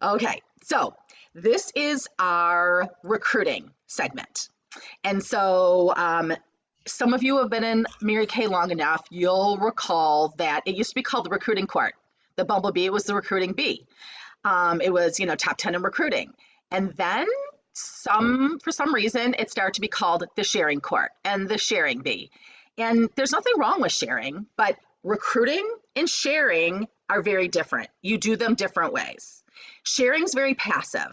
Okay, so this is our recruiting segment. And so some of you have been in Mary Kay long enough, you'll recall that it used to be called the recruiting court. The bumblebee was the recruiting bee. It was, top 10 in recruiting. And then for some reason, it started to be called the sharing court and the sharing bee. And there's nothing wrong with sharing, but recruiting and sharing are very different. You do them different ways. Sharing's very passive.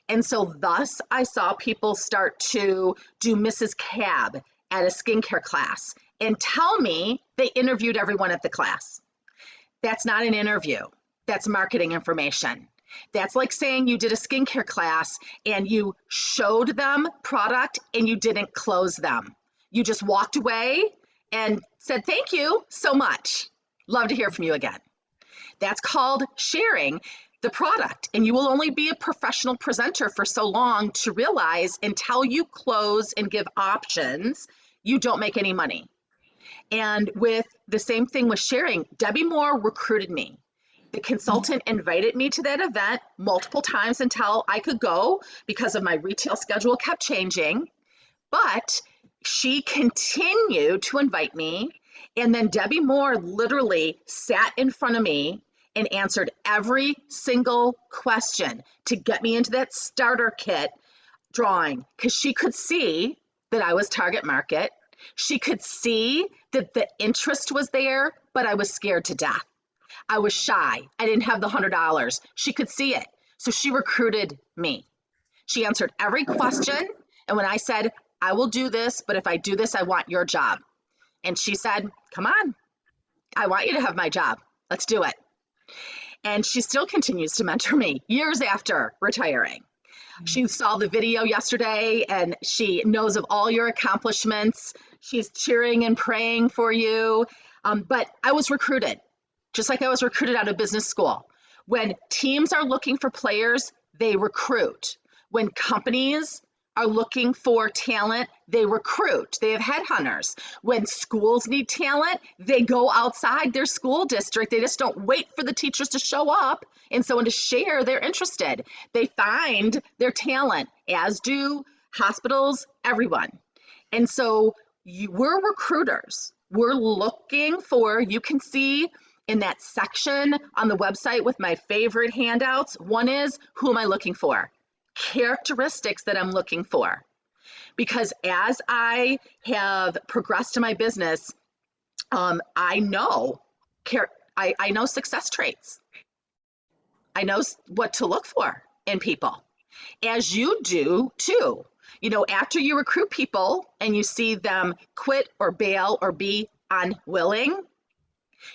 And so thus I saw people start to do Mrs. Cab at a skincare class and tell me they interviewed everyone at the class. That's not an interview. That's marketing information. That's like saying you did a skincare class and you showed them product and you didn't close them. You just walked away and said, thank you so much. Love to hear from you again. That's called sharing the product. And you will only be a professional presenter for so long to realize until you close and give options, you don't make any money. And with the same thing with sharing, Debbie Moore recruited me. The consultant invited me to that event multiple times until I could go because of my retail schedule kept changing. But she continued to invite me. And then Debbie Moore literally sat in front of me and answered every single question to get me into that starter kit drawing because she could see that I was target market. She could see that the interest was there, but I was scared to death. I was shy. I didn't have the $100. She could see it. So she recruited me. She answered every question. And when I said, I will do this, but if I do this, I want your job. And she said, come on, I want you to have my job. Let's do it. And she still continues to mentor me years after retiring. She saw the video yesterday and she knows of all your accomplishments. She's cheering and praying for you. But I was recruited, just like I was recruited out of business school. When teams are looking for players, they recruit. When companies are looking for talent, they recruit. They have headhunters. When schools need talent, they go outside their school district. They just don't wait for the teachers to show up and someone to share they're interested. They find their talent, as do hospitals, everyone. And so we're recruiters. We're looking for, you can see in that section on the website with my favorite handouts, one is, who am I looking for? Characteristics that I'm looking for. Because as I have progressed in my business, I know success traits. I know what to look for in people, as you do too. After you recruit people and you see them quit or bail or be unwilling,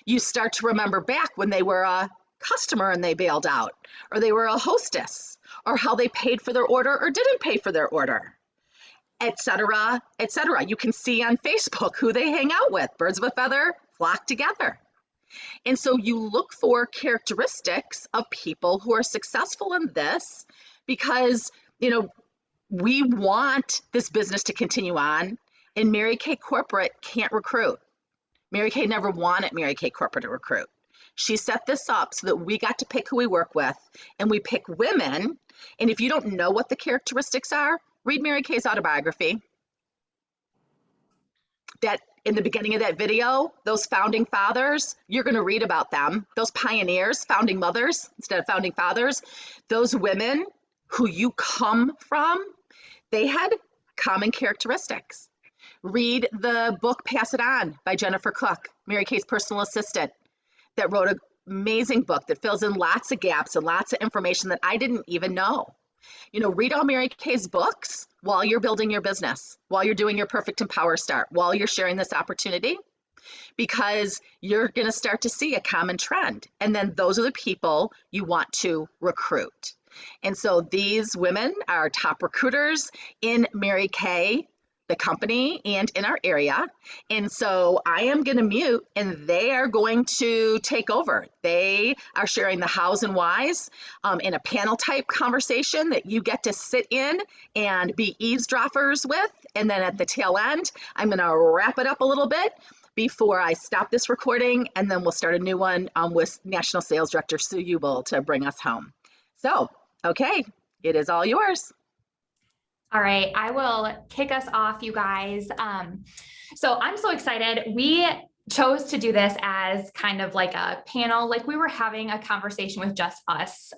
you start to remember back when they were a customer and they bailed out, or they were a hostess, or how they paid for their order or didn't pay for their order, et cetera, et cetera. You can see on Facebook who they hang out with. Birds of a feather flock together. And so you look for characteristics of people who are successful in this because, we want this business to continue on, and Mary Kay Corporate can't recruit. Mary Kay never wanted Mary Kay Corporate to recruit. She set this up so that we got to pick who we work with, and we pick women. And if you don't know what the characteristics are, read Mary Kay's autobiography. That in the beginning of that video, those founding fathers, you're going to read about them. Those pioneers, founding mothers instead of founding fathers, those women who you come from, they had common characteristics. Read the book Pass It On by Jennifer Cook, Mary Kay's personal assistant, that wrote an amazing book that fills in lots of gaps and lots of information that I didn't even know. Read all Mary Kay's books while you're building your business, while you're doing your Perfect Empower Start, while you're sharing this opportunity, because you're going to start to see a common trend. And then those are the people you want to recruit. And so these women are top recruiters in Mary Kay, the company, and in our area. And so I am going to mute and they are going to take over. They are sharing the hows and whys in a panel type conversation that you get to sit in and be eavesdroppers with. And then at the tail end, I'm going to wrap it up a little bit before I stop this recording, and then we'll start a new one with National Sales Director Sue Ubel to bring us home. So, okay, it is all yours. All right, I will kick us off, you guys. So I'm so excited. We chose to do this as kind of like a panel, like we were having a conversation with just us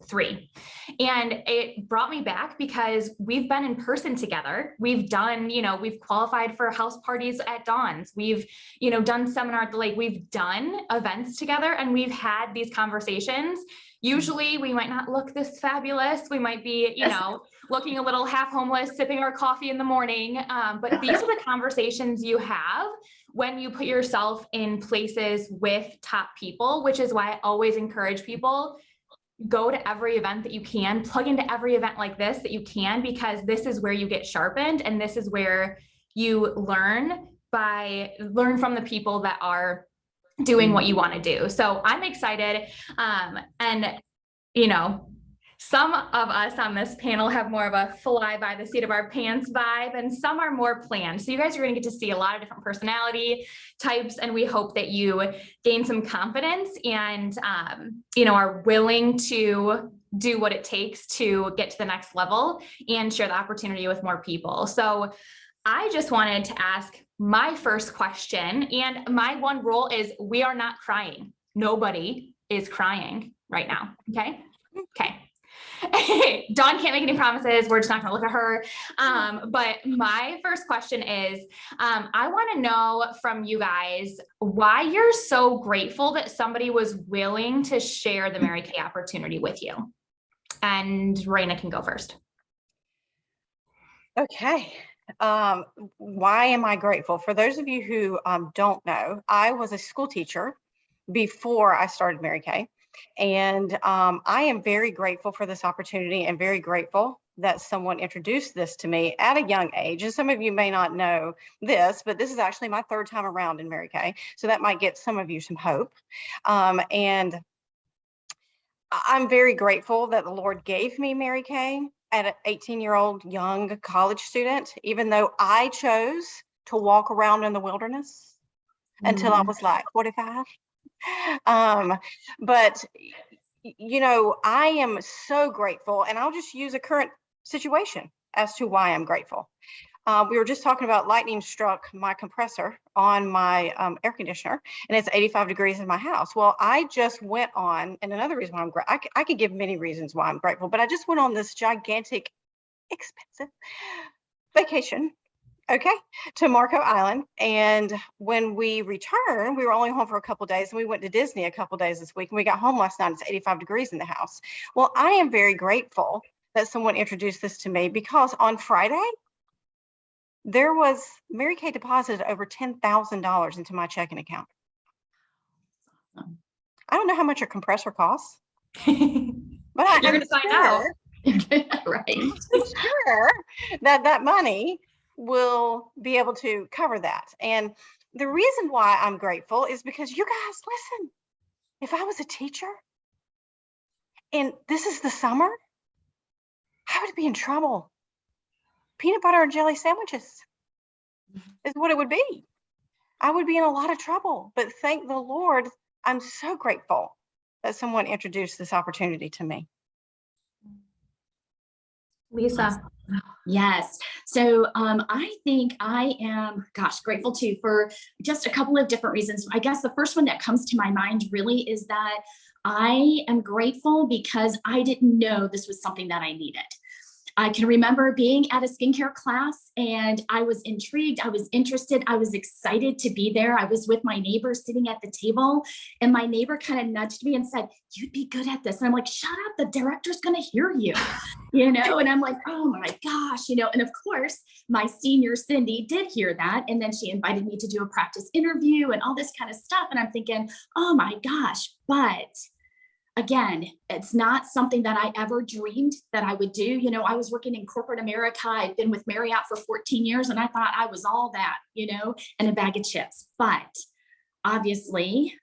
three. And it brought me back because we've been in person together. We've done, we've qualified for house parties at Dawn's. We've, done seminar at the lake. We've done events together and we've had these conversations. Usually we might not look this fabulous. We might be, looking a little half homeless, sipping our coffee in the morning. But these are the conversations you have when you put yourself in places with top people, which is why I always encourage people, go to every event that you can, plug into every event like this that you can, because this is where you get sharpened and this is where you learn from the people that are doing what you want to do. So I'm excited. And some of us on this panel have more of a fly by the seat of our pants vibe, and some are more planned. So you guys are going to get to see a lot of different personality types, and we hope that you gain some confidence and, are willing to do what it takes to get to the next level and share the opportunity with more people. So I just wanted to ask my first question, and my one rule is we are not crying. Nobody is crying right now. Okay. Okay. Dawn can't make any promises. We're just not going to look at her. But my first question is, I want to know from you guys why you're so grateful that somebody was willing to share the Mary Kay opportunity with you. And Rayna can go first. Okay. Why am I grateful? For those of you who don't know, I was a school teacher before I started Mary Kay. And I am very grateful for this opportunity and very grateful that someone introduced this to me at a young age. And some of you may not know this, but this is actually my third time around in Mary Kay. So that might get some of you some hope. And I'm very grateful that the Lord gave me Mary Kay at an 18-year-old young college student, even though I chose to walk around in the wilderness until I was like 45. But I am so grateful, and I'll just use a current situation as to why I'm grateful. We were just talking about lightning struck my compressor on my air conditioner, and it's 85 degrees in my house. Well, I just went on, and another reason why I'm grateful, I could give many reasons why I'm grateful, but I just went on this gigantic, expensive vacation, to Marco Island. And when we returned, we were only home for a couple of days, and we went to Disney a couple of days this week, and we got home last night, it's 85 degrees in the house. Well, I am very grateful that someone introduced this to me, because on Friday, there was Mary Kay deposited over $10,000 into my checking account. I don't know how much your compressor costs, but you're going to find out. Right. I'm sure that money will be able to cover that. And the reason why I'm grateful is because you guys, listen, if I was a teacher and this is the summer, I would be in trouble. Peanut butter and jelly sandwiches is what it would be. I would be in a lot of trouble, but thank the Lord, I'm so grateful that someone introduced this opportunity to me. Lisa. Yes. So I think I am, grateful too for just a couple of different reasons. I guess the first one that comes to my mind really is that I am grateful because I didn't know this was something that I needed. I can remember being at a skincare class and I was intrigued, I was interested, I was excited to be there. I was with my neighbor sitting at the table, and my neighbor kind of nudged me and said, "You'd be good at this." And I'm like, "Shut up, the director's gonna hear you," and I'm like, oh my gosh, and of course my senior Cindy did hear that. And then she invited me to do a practice interview and all this kind of stuff. And I'm thinking, oh my gosh, but again, it's not something that I ever dreamed that I would do. I was working in corporate America. I'd been with Marriott for 14 years and I thought I was all that, and a bag of chips. But obviously,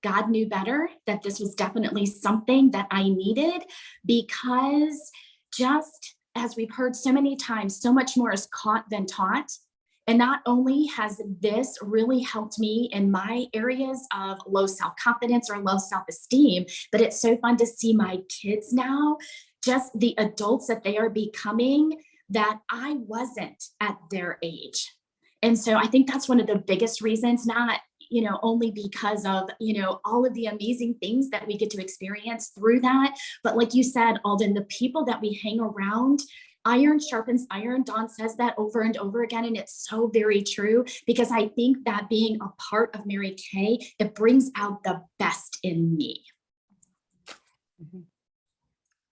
God knew better, that this was definitely something that I needed, because just as we've heard so many times, so much more is caught than taught. And not only has this really helped me in my areas of low self-confidence or low self-esteem, but it's so fun to see my kids now, just the adults that they are becoming that I wasn't at their age. And so I think that's one of the biggest reasons, not, only because of, all of the amazing things that we get to experience through that. But like you said, Alden, the people that we hang around, iron sharpens iron. Dawn says that over and over again, and it's so very true, because I think that being a part of Mary Kay, it brings out the best in me.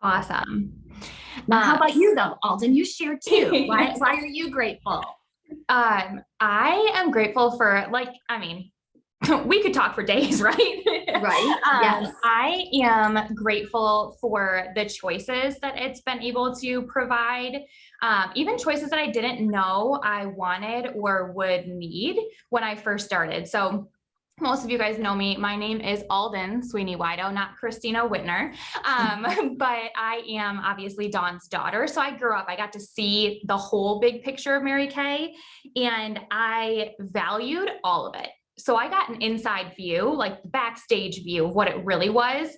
Awesome. Now, how about you though, Alden? You share too. Why are you grateful? I am grateful for, we could talk for days, right? Right. Yes. I am grateful for the choices that it's been able to provide, even choices that I didn't know I wanted or would need when I first started. So most of you guys know me. My name is Otten-Sweeney, not Kristina Wittner. But I am obviously Dawn's daughter. So I grew up, I got to see the whole big picture of Mary Kay, and I valued all of it. So I got an inside view, like the backstage view of what it really was.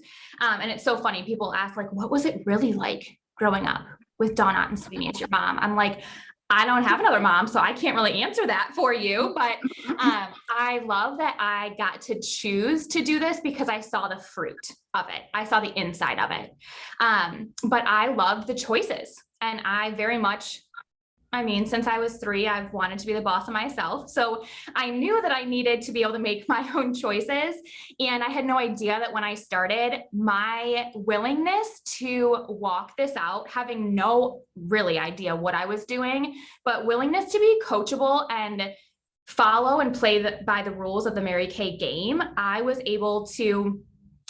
And it's so funny. People ask, like, what was it really like growing up with Dawn Otten-Sweeney as your mom? I'm like, I don't have another mom, so I can't really answer that for you. But I love that I got to choose to do this because I saw the fruit of it. I saw the inside of it. But I loved the choices. And I very much, since I was 3, I've wanted to be the boss of myself. So I knew that I needed to be able to make my own choices. And I had no idea that when I started, my willingness to walk this out, having no really idea what I was doing, but willingness to be coachable and follow and play by the rules of the Mary Kay game, I was able to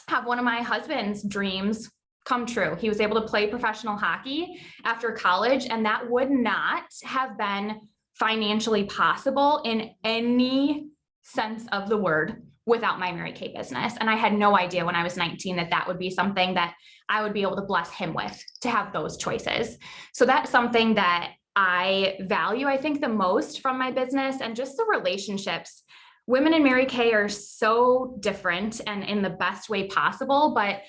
have one of my husband's dreams come true. He was able to play professional hockey after college, and that would not have been financially possible in any sense of the word without my Mary Kay business. And I had no idea when I was 19 that that would be something that I would be able to bless him with, to have those choices. So that's something that I value, I think, the most from my business, and just the relationships. Women in Mary Kay are so different and in the best way possible, but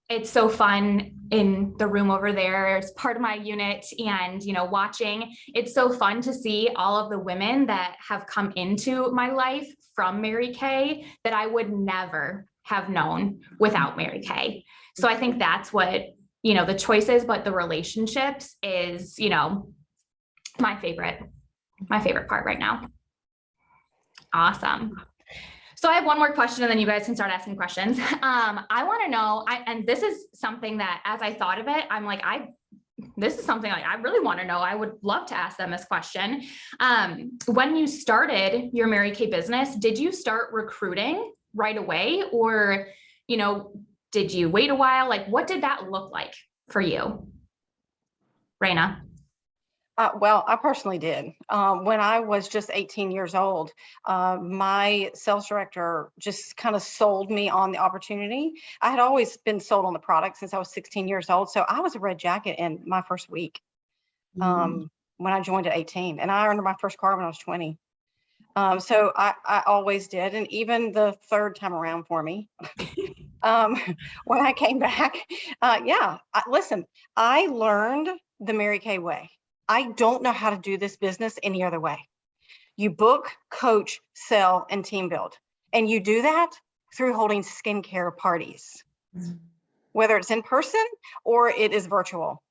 it's so fun in the room over there as part of my unit, and, watching, it's so fun to see all of the women that have come into my life from Mary Kay that I would never have known without Mary Kay. So I think that's what, the choices, but the relationships is, my favorite part right now. Awesome. So I have one more question, and then you guys can start asking questions. I want to know, and this is something that as I thought of it, I'm like, this is something like I really want to know. I would love to ask them this question. When you started your Mary Kay business, did you start recruiting right away, or, did you wait a while? Like, what did that look like for you, Rayna? Well, I personally did. When I was just 18 years old, my sales director just kind of sold me on the opportunity. I had always been sold on the product since I was 16 years old. So I was a red jacket in my first week when I joined at 18, and I earned my first car when I was 20. So I always did. And even the third time around for me, when I came back, listen, I learned the Mary Kay way. I don't know how to do this business any other way. You book, coach, sell, and team build. And you do that through holding skincare parties, whether it's in person or it is virtual.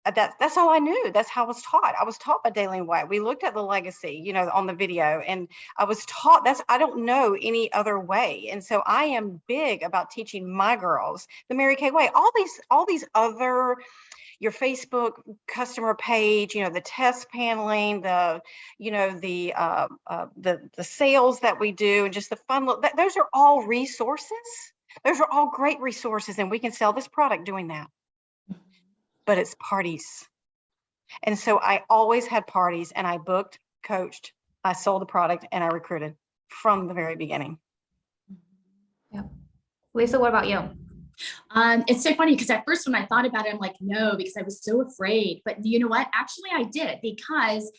That's all I knew. That's how I was taught. I was taught by Daleen White. We looked at the legacy, on the video, and I was taught I don't know any other way. And so I am big about teaching my girls the Mary Kay way. All these other, your Facebook customer page, the test paneling, the sales that we do, and just the fun look, those are all resources. Those are all great resources, and we can sell this product doing that. But it's parties. And so I always had parties, and I booked, coached, I sold the product, and I recruited from the very beginning. Yeah. Lisa, what about you? It's so funny because at first when I thought about it, I'm like, no, because I was so afraid. But you know what? Actually, I did, because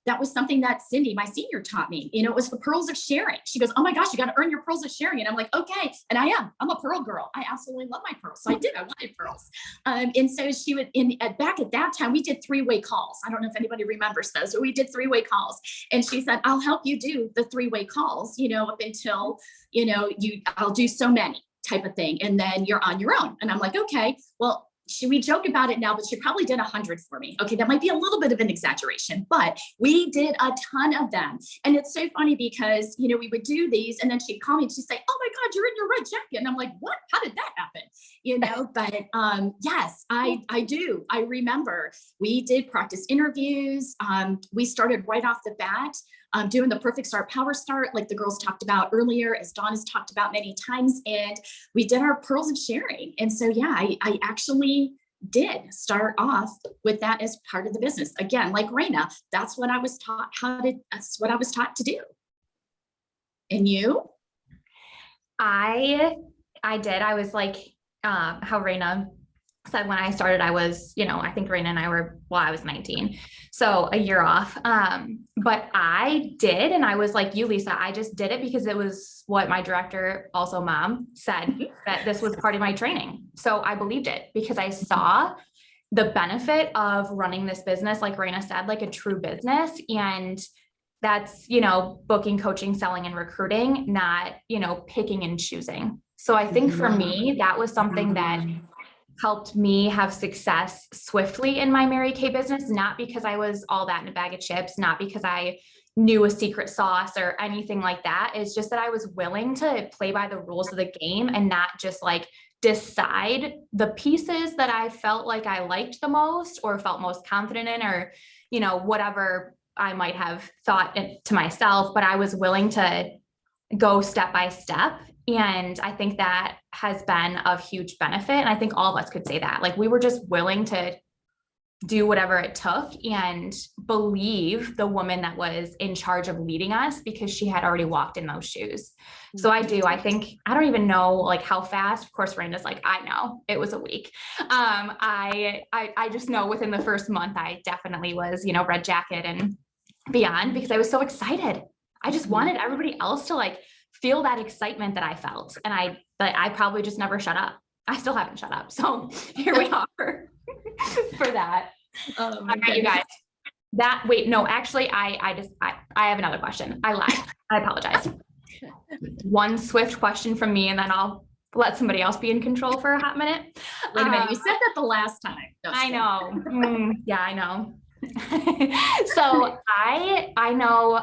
that was something that Cindy, my senior, taught me. You know, it was the pearls of sharing. She goes, oh my gosh, you got to earn your pearls of sharing. And I'm like, okay. And I'm a pearl girl. I absolutely love my pearls. So I wanted pearls. And so she would, back at that time, we did 3-way calls. I don't know if anybody remembers those, but we did 3-way calls. And she said, I'll help you do the 3-way calls, you know, up until, you know, I'll do so many, type of thing. And then you're on your own. And I'm like, okay, well, we joke about it now, but she probably did 100 for me. Okay, that might be a little bit of an exaggeration, but we did a ton of them. And it's so funny because, you know, we would do these and then she'd call me and she'd say, oh my God, you're in your red jacket. And I'm like, what? How did that happen? You know, but yes, I do. I remember we did practice interviews. We started right off the bat doing the perfect start, power start, like the girls talked about earlier, as Dawn has talked about many times. And we did our pearls of sharing. And so, yeah, I actually did start off with that as part of the business. Again, like Rayna, that's what I was taught that's what I was taught to do. And you? I did. I was like, how Rayna said when I started, I was, you know, I think Rayna and I were, well, I was 19, so a year off. But I did. And I was like you, Lisa, I just did it because it was what my director, also mom, said that this was part of my training. So I believed it because I saw the benefit of running this business, like Rayna said, like a true business. And that's, you know, booking, coaching, selling, and recruiting, not, you know, picking and choosing. So I think for me, that was something that helped me have success swiftly in my Mary Kay business, not because I was all that in a bag of chips, not because I knew a secret sauce or anything like that. It's just that I was willing to play by the rules of the game and not just like decide the pieces that I felt like I liked the most or felt most confident in, or, you know, whatever I might have thought to myself, but I was willing to go step by step. And I think that has been of huge benefit. And I think all of us could say that, like, we were just willing to do whatever it took and believe the woman that was in charge of leading us because she had already walked in those shoes. So I think, I don't even know like how fast. Of course, Rayna's like, I know it was a week. I just know within the first month, I definitely was, you know, red jacket and beyond, because I was so excited. I just wanted everybody else to like feel that excitement that I felt. And I probably just never shut up. I still haven't shut up. So here we are for that. All right, you guys. I have another question. I lied. I apologize. One swift question from me, and then I'll let somebody else be in control for a hot minute. Wait a minute, you said that the last time. No, I know. Yeah, I know. So I know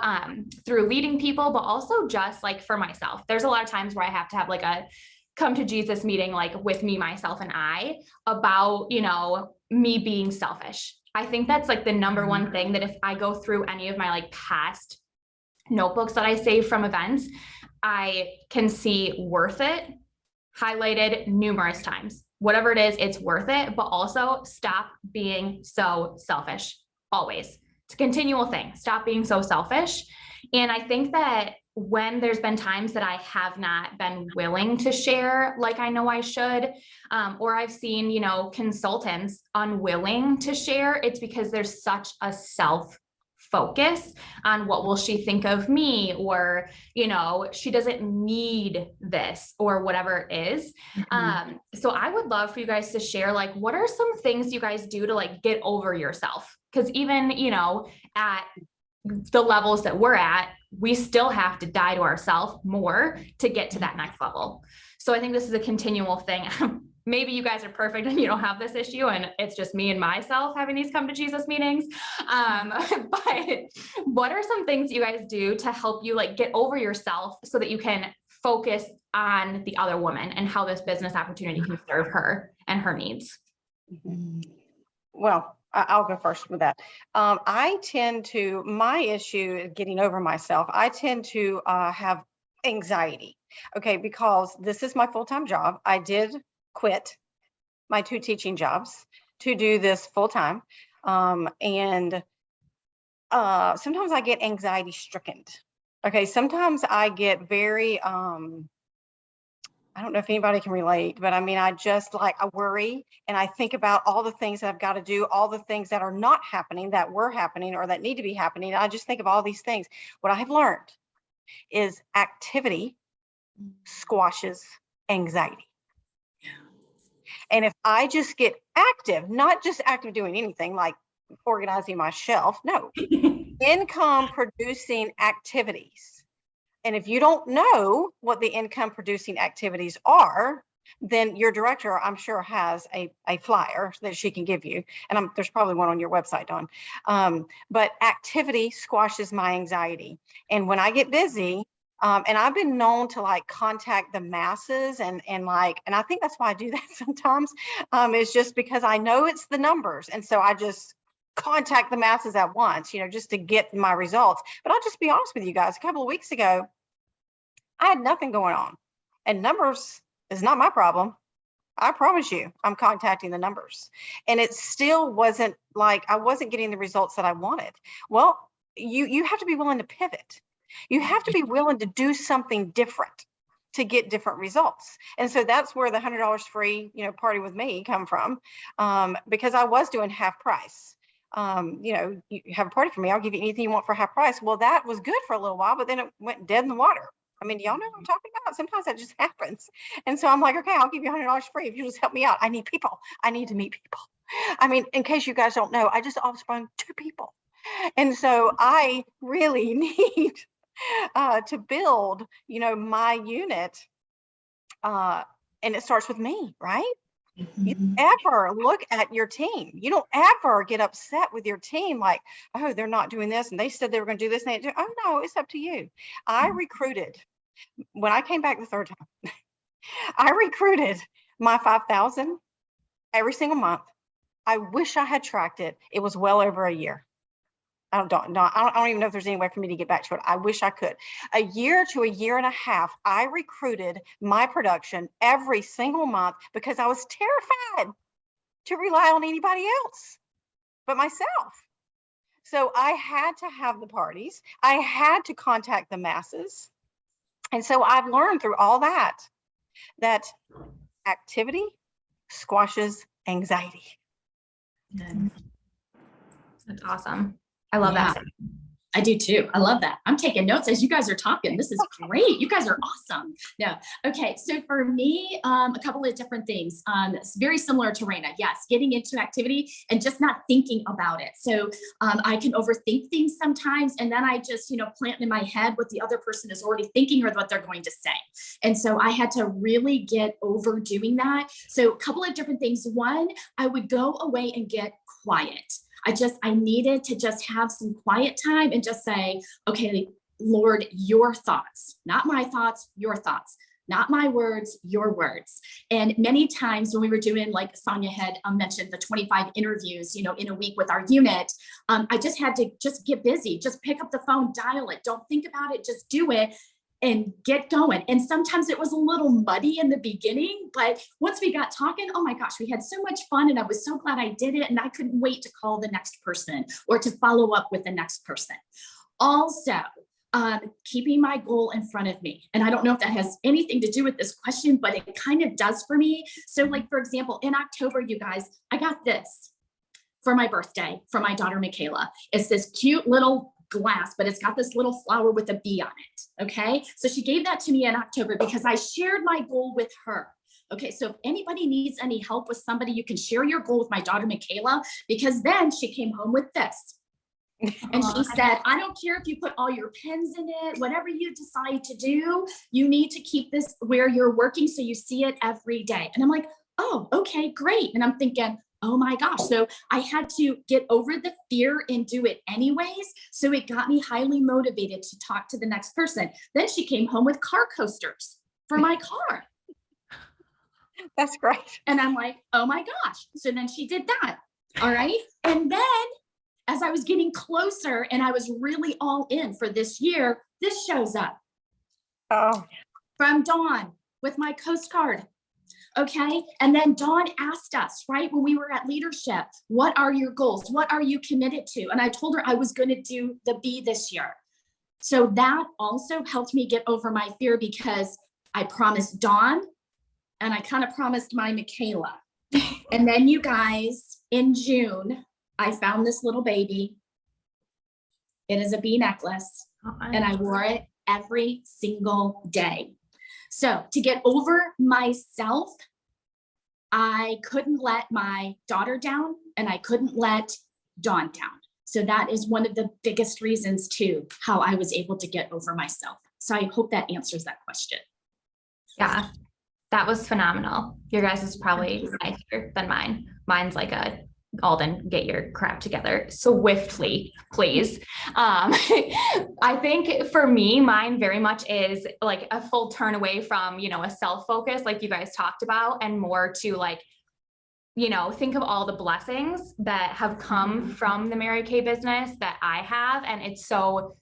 through leading people, but also just like for myself, there's a lot of times where I have to have like a come to Jesus meeting, like with me, myself, and I, about, you know, me being selfish. I think that's like the number one thing that if I go through any of my like past notebooks that I save from events, I can see worth it highlighted numerous times. Whatever it is, it's worth it, but also stop being so selfish. Always. It's a continual thing. Stop being so selfish. And I think that when there's been times that I have not been willing to share like I know I should, or I've seen, you know, consultants unwilling to share, it's because there's such a self-focus on what will she think of me, or, you know, she doesn't need this or whatever it is. So I would love for you guys to share, like, what are some things you guys do to like get over yourself? Because even, you know, at the levels that we're at, we still have to die to ourselves more to get to that next level. So I think this is a continual thing. Maybe you guys are perfect and you don't have this issue and it's just me and myself having these come to Jesus meetings. But what are some things you guys do to help you like get over yourself so that you can focus on the other woman and how this business opportunity can serve her and her needs? Well, I'll go first with that. My issue is getting over myself. I tend to have anxiety, okay, because this is my full-time job. I did quit my 2 teaching jobs to do this full-time. And sometimes I get anxiety stricken. Okay, sometimes I get very, how I don't know if anybody can relate, but I mean, I just like, I worry and I think about all the things that I've got to do, all the things that are not happening, that were happening or that need to be happening. I just think of all these things. What I have learned is activity squashes anxiety. And if I just get active, not just active doing anything like organizing my shelf, no, income producing activities. And if you don't know what the income producing activities are, then your director, I'm sure, has a flyer that she can give you. And there's probably one on your website, Dawn. But activity squashes my anxiety. And when I get busy, and I've been known to like contact the masses and I think that's why I do that sometimes, is just because I know it's the numbers. And so I just contact the masses at once, just to get my results. But I'll just be honest with you guys, a couple of weeks ago, I had nothing going on, and numbers is not my problem. I promise you, I'm contacting the numbers, and it still wasn't like I wasn't getting the results that I wanted. Well, you have to be willing to pivot. You have to be willing to do something different to get different results. And so that's where the $100 free, party with me come from, because I was doing half price. You have a party for me, I'll give you anything you want for half price. Well, that was good for a little while, but then it went dead in the water. I mean, y'all know what I'm talking about? Sometimes that just happens. And so I'm like, okay, I'll give you $100 free if you just help me out. I need people. I need to meet people. I mean, in case you guys don't know, I just offsprung 2 people. And so I really need to build, my unit. And it starts with me, right? You don't ever look at your team. You don't ever get upset with your team like, oh, they're not doing this and they said they were going to do this. And they do. Oh, no, it's up to you. I recruited, when I came back the 3rd time, I recruited my 5,000 every single month. I wish I had tracked it. It was well over a year. I don't even know if there's any way for me to get back to it. I wish I could. A year to a year and a half, I recruited my production every single month because I was terrified to rely on anybody else but myself. So I had to have the parties. I had to contact the masses. And so I've learned through all that activity squashes anxiety. That's awesome. I love that. I do too. I love that. I'm taking notes as you guys are talking. This is great. You guys are awesome. Yeah. Okay. So for me, a couple of different things. It's very similar to Rayna. Yes. Getting into activity and just not thinking about it. So I can overthink things sometimes. And then I just, plant in my head what the other person is already thinking or what they're going to say. And so I had to really get over doing that. So a couple of different things. One, I would go away and get quiet. I needed to just have some quiet time and just say, okay, Lord, your thoughts, not my thoughts, your thoughts, not my words, your words. And many times when we were doing, like Sonia had mentioned, the 25 interviews, in a week with our unit, I just had to just get busy, just pick up the phone, dial it, don't think about it, just do it and get going. And sometimes it was a little muddy in the beginning, but once we got talking, oh my gosh, we had so much fun and I was so glad I did it. And I couldn't wait to call the next person or to follow up with the next person. Also, keeping my goal in front of me. And I don't know if that has anything to do with this question, but it kind of does for me. So like, for example, in October, you guys, I got this for my birthday from my daughter, Michaela. It's this cute little glass, but it's got this little flower with a bee on it. Okay. So she gave that to me in October because I shared my goal with her. Okay. So if anybody needs any help with somebody, you can share your goal with my daughter, Michaela, because then she came home with this. And she said, I don't care if you put all your pens in it, whatever you decide to do, you need to keep this where you're working so you see it every day. And I'm like, oh, okay, great. And I'm thinking, oh my gosh. So I had to get over the fear and do it anyways. So it got me highly motivated to talk to the next person. Then she came home with car coasters for my car. That's great. And I'm like, oh my gosh. So then she did that. All right. And then as I was getting closer and I was really all in for this year, this shows up. Oh, from Dawn with my Coast Guard. Okay. And then Dawn asked us, right, when we were at leadership, what are your goals? What are you committed to? And I told her I was going to do the B this year. So that also helped me get over my fear because I promised Dawn and I kind of promised my Michaela. And then you guys, in June, I found this little baby. It is a bee necklace, and I wore it every single day. So to get over myself, I couldn't let my daughter down, and I couldn't let Dawn down. So that is one of the biggest reasons too, how I was able to get over myself. So I hope that answers that question. Yeah, that was phenomenal. Your guys is probably nicer than mine. Mine's like a Alden, get your crap together swiftly, please. I think for me, mine very much is like a full turn away from, you know, a self-focus like you guys talked about, and more to like, you know, think of all the blessings that have come from the Mary Kay business that I have. And it's so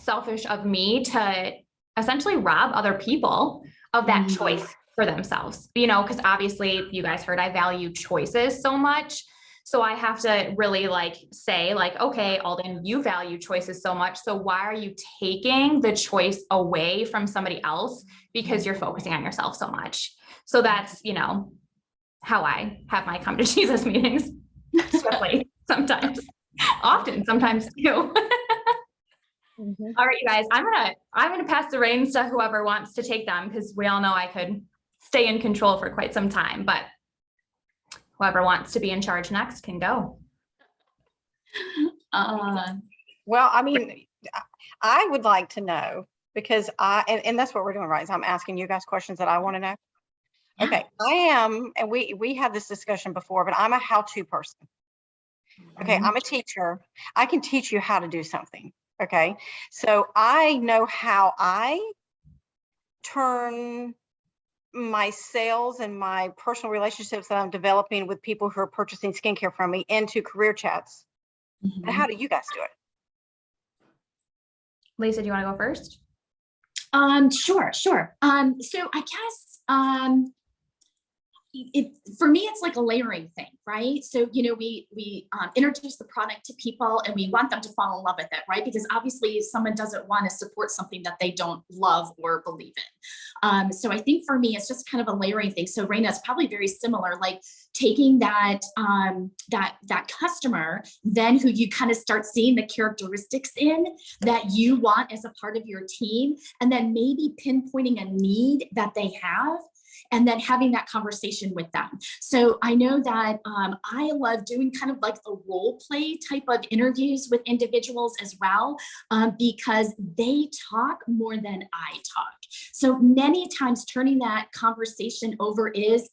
selfish of me to essentially rob other people of that choice for themselves, you know, because obviously you guys heard I value choices so much. So I have to really like say like, okay, Alden, you value choices so much. So why are you taking the choice away from somebody else because you're focusing on yourself so much? So that's, you know, how I have my come to Jesus meetings, especially sometimes, often, sometimes too. All right, you guys, I'm gonna pass the reins to whoever wants to take them, because we all know I could stay in control for quite some time, but whoever wants to be in charge next can go. Well, I mean, I would like to know, because and that's what we're doing, right? So I'm asking you guys questions that I want to know. Okay, I am, and we had this discussion before, but I'm a how-to person. Okay, I'm a teacher. I can teach you how to do something. Okay, so I know how I turn my sales and my personal relationships that I'm developing with people who are purchasing skincare from me into career chats. But how do you guys do it? Lisa, do you want to go first? Sure. So I guess, for me, it's like a layering thing, right? So, you know, we introduce the product to people and we want them to fall in love with it, right? Because obviously someone doesn't want to support something that they don't love or believe in. So I think for me, it's just kind of a layering thing. So Rayna, it's probably very similar, like taking that customer, then who you kind of start seeing the characteristics in that you want as a part of your team, and then maybe pinpointing a need that they have, and then having that conversation with them. So I know that I love doing kind of like a role play type of interviews with individuals as well, because they talk more than I talk. So many times turning that conversation over is,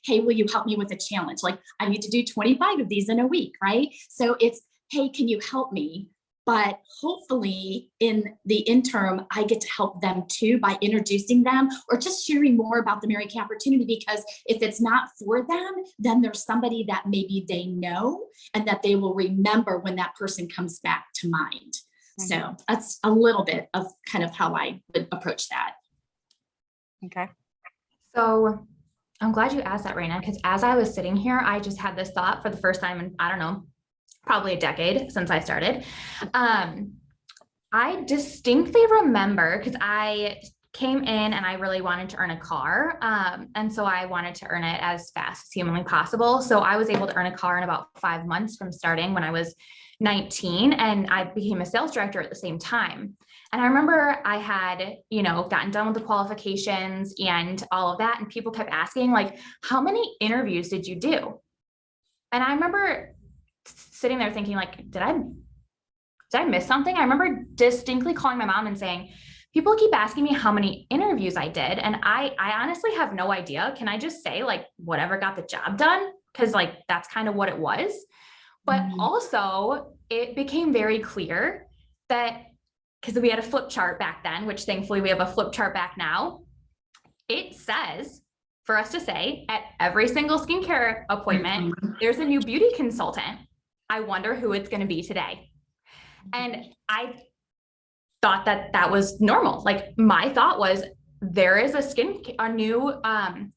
hey, will you help me with a challenge? Like I need to do 25 of these in a week, right? So it's, hey, can you help me? But hopefully in the interim, I get to help them too by introducing them or just sharing more about the Mary Kay opportunity, because if it's not for them, then there's somebody that maybe they know and that they will remember when that person comes back to mind. So that's a little bit of kind of how I would approach that. Okay. So I'm glad you asked that, Rayna, because as I was sitting here, I just had this thought for the first time in, I don't know, probably a decade since I started. I distinctly remember, because I came in and I really wanted to earn a car. And so I wanted to earn it as fast as humanly possible. So I was able to earn a car in about 5 months from starting when I was 19, and I became a sales director at the same time. And I remember I had, you know, gotten done with the qualifications and all of that. And people kept asking, like, how many interviews did you do? And I remember sitting there thinking, like, did I miss something? I remember distinctly calling my mom and saying, people keep asking me how many interviews I did. And I honestly have no idea. Can I just say like whatever got the job done? Cause like, that's kind of what it was. But also it became very clear that, because we had a flip chart back then, which thankfully we have a flip chart back now. It says for us to say at every single skincare appointment, there's a new beauty consultant. I wonder who it's going to be today. And I thought that that was normal. Like my thought was, there is a new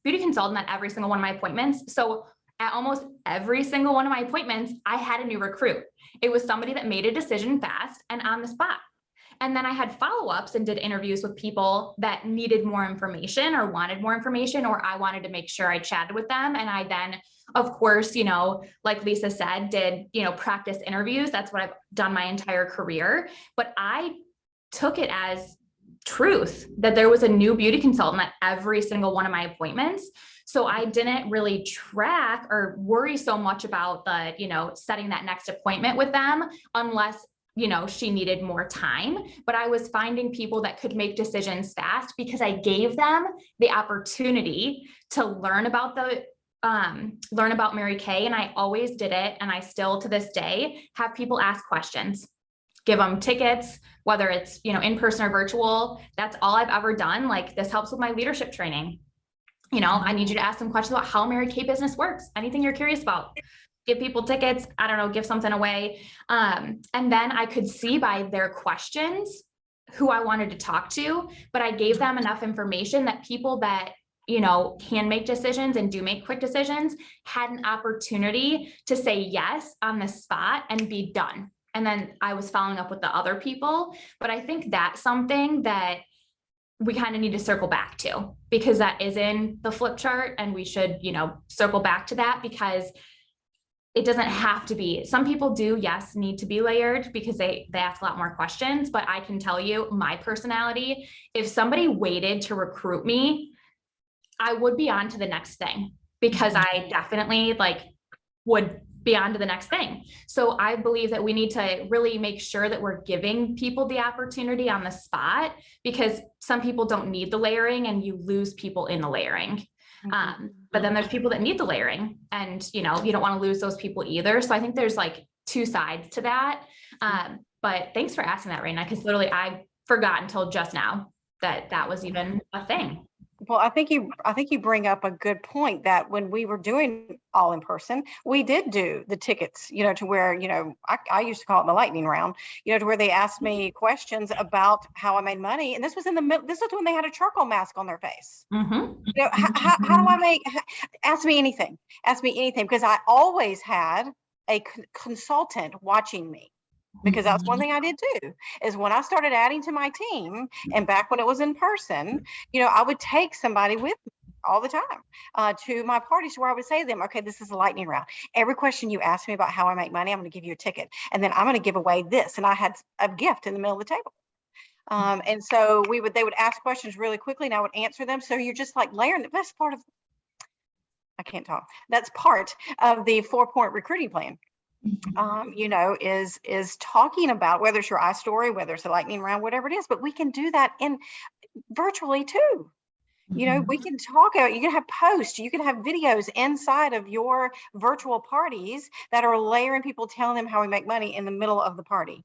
beauty consultant at every single one of my appointments. So at almost every single one of my appointments, I had a new recruit. It was somebody that made a decision fast and on the spot. And then I had follow-ups and did interviews with people that needed more information or wanted more information, or I wanted to make sure I chatted with them. And I then, of course, like Lisa said, did, practice interviews. That's what I've done my entire career. But I took it as truth that there was a new beauty consultant at every single one of my appointments. So I didn't really track or worry so much about the, setting that next appointment with them unless, she needed more time. But I was finding people that could make decisions fast because I gave them the opportunity to learn about Mary Kay. And I always did it. And I still to this day have people ask questions, give them tickets, whether it's, in person or virtual. That's all I've ever done. Like, this helps with my leadership training. I need you to ask some questions about how Mary Kay business works. Anything you're curious about, give people tickets. I don't know, give something away. And then I could see by their questions who I wanted to talk to, but I gave them enough information that people that, can make decisions and do make quick decisions had an opportunity to say yes on the spot and be done. And then I was following up with the other people. But I think that's something that we kind of need to circle back to, because that is in the flip chart, and we should, circle back to that, because it doesn't have to be. Some people do, yes, need to be layered because they ask a lot more questions. But I can tell you my personality, if somebody waited to recruit me, I would be on to the next thing, because I definitely would be on to the next thing. So I believe that we need to really make sure that we're giving people the opportunity on the spot, because some people don't need the layering and you lose people in the layering. But then there's people that need the layering, and you don't want to lose those people either. So I think there's two sides to that. But thanks for asking that, Rayna, because literally I forgot until just now that was even a thing. Well, I think you bring up a good point, that when we were doing all in person, we did do the tickets, to where, I used to call it the lightning round, to where they asked me questions about how I made money. And this was this was when they had a charcoal mask on their face. Mm-hmm. How do ask me anything, because I always had a consultant watching me. Because that's one thing I did too, is when I started adding to my team, and back when it was in person, I would take somebody with me all the time to my parties, where I would say to them, okay, this is a lightning round. Every question you ask me about how I make money, I'm going to give you a ticket, and then I'm going to give away this. And I had a gift in the middle of the table. And so they would ask questions really quickly, and I would answer them. So you're just layering. The best part of, I can't talk. That's part of the 4-point recruiting plan. Is talking about, whether it's your iStory, whether it's a lightning round, whatever it is, but we can do that in virtually too. We can talk about, you can have posts, you can have videos inside of your virtual parties that are layering people, telling them how we make money in the middle of the party.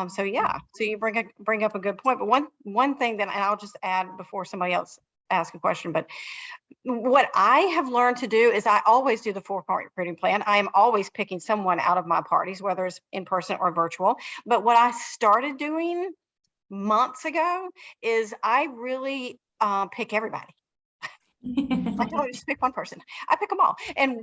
So you bring up a good point. But one thing that, and I'll just add before somebody else ask a question, but what I have learned to do is I always do the 4-point recruiting plan. I am always picking someone out of my parties, whether it's in person or virtual. But what I started doing months ago is I really pick everybody. I don't just pick one person. I pick them all. And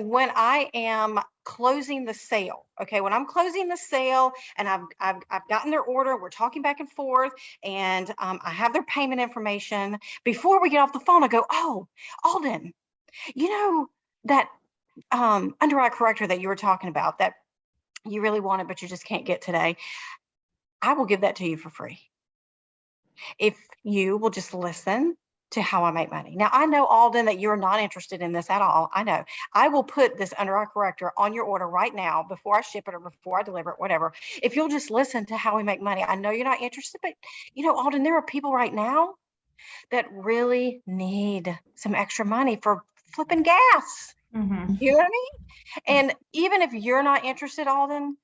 when I am closing the sale, okay, when I'm closing the sale and I've gotten their order, we're talking back and forth, and I have their payment information. Before we get off the phone, I go, oh, Alden, that under eye corrector that you were talking about that you really wanted, but you just can't get today, I will give that to you for free if you will just listen to how I make money. Now, I know, Alden, that you're not interested in this at all. I know. I will put this under eye corrector on your order right now before I ship it or before I deliver it, whatever. If you'll just listen to how we make money. I know you're not interested, but Alden, there are people right now that really need some extra money for flipping gas. Mm-hmm. You know what I mean? And even if you're not interested, Alden,